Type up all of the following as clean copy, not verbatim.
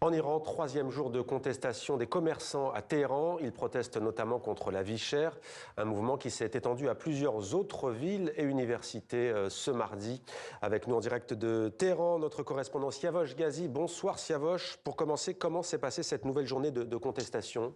En Iran, troisième jour de contestation des commerçants à Téhéran. Ils protestent notamment contre la vie chère, un mouvement qui s'est étendu à plusieurs autres villes et universités ce mardi. Avec nous en direct de Téhéran, notre correspondant Siavosh Ghazi. Bonsoir Siavosh. Pour commencer, comment s'est passée cette nouvelle journée de contestation ?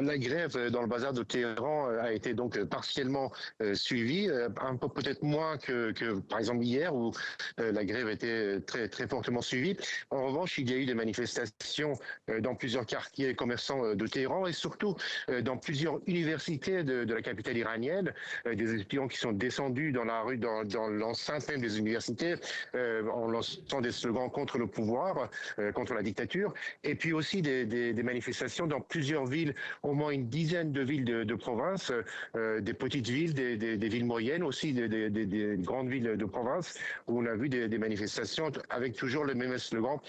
La grève dans le bazar de Téhéran a été donc partiellement suivie, un peu peut-être moins que par exemple hier où la grève était très fortement suivie. En revanche, il y a eu des manifestations dans plusieurs quartiers commerçants de Téhéran et surtout dans plusieurs universités de la capitale iranienne, des étudiants qui sont descendus dans la rue, dans l'enceinte même des universités, en lançant des slogans contre le pouvoir, contre la dictature, et puis aussi des manifestations dans plusieurs villes, au moins une dizaine de villes de province, des petites villes, des villes moyennes, aussi des grandes villes de province, où on a vu des manifestations avec toujours le même slogan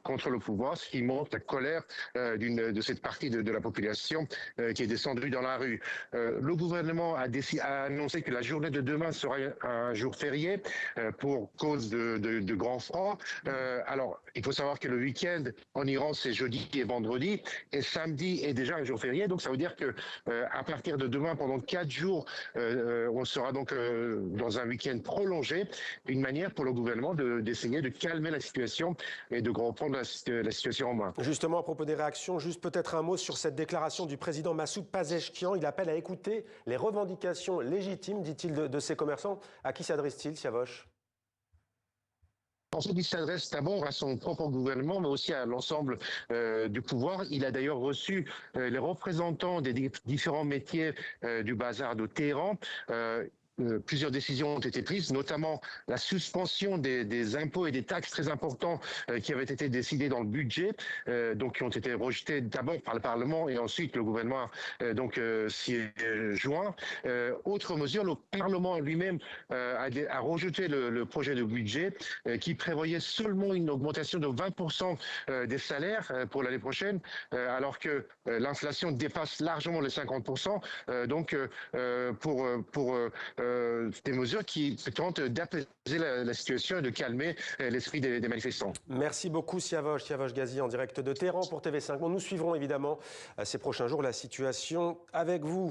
contre le pouvoir, ce qui montre la colère de cette partie de la population qui est descendue dans la rue. Le gouvernement a annoncé que la journée de demain sera un jour férié pour cause de grands froids. Alors, il faut savoir que le week-end en Iran, c'est jeudi et vendredi, et samedi est déjà un jour férié, donc ça veut dire que à partir de demain, pendant 4 jours, on sera donc dans un week-end prolongé, une manière pour le gouvernement d'essayer de calmer la situation et de reprendre la situation en main. Justement, à propos des réactions, juste peut-être un mot sur cette déclaration du président Massoud Pezeshkian. Il appelle à écouter les revendications légitimes, dit-il, de ces commerçants. À qui s'adresse-t-il, Siavosh ? En fait, il s'adresse d'abord à son propre gouvernement, mais aussi à l'ensemble du pouvoir. Il a d'ailleurs reçu les représentants des différents métiers du bazar de Téhéran. Plusieurs décisions ont été prises, notamment la suspension des impôts et des taxes très importants qui avaient été décidés dans le budget, donc qui ont été rejetés d'abord par le Parlement et ensuite le gouvernement s'y est joint. Autre mesure, le Parlement lui-même a rejeté le projet de budget qui prévoyait seulement une augmentation de 20% des salaires pour l'année prochaine, alors que l'inflation dépasse largement les 50%. Des mesures qui tentent d'apaiser la situation et de calmer l'esprit des manifestants. Merci beaucoup Siavosh Ghazi en direct de Téhéran pour TV5. Nous suivrons évidemment ces prochains jours la situation avec vous.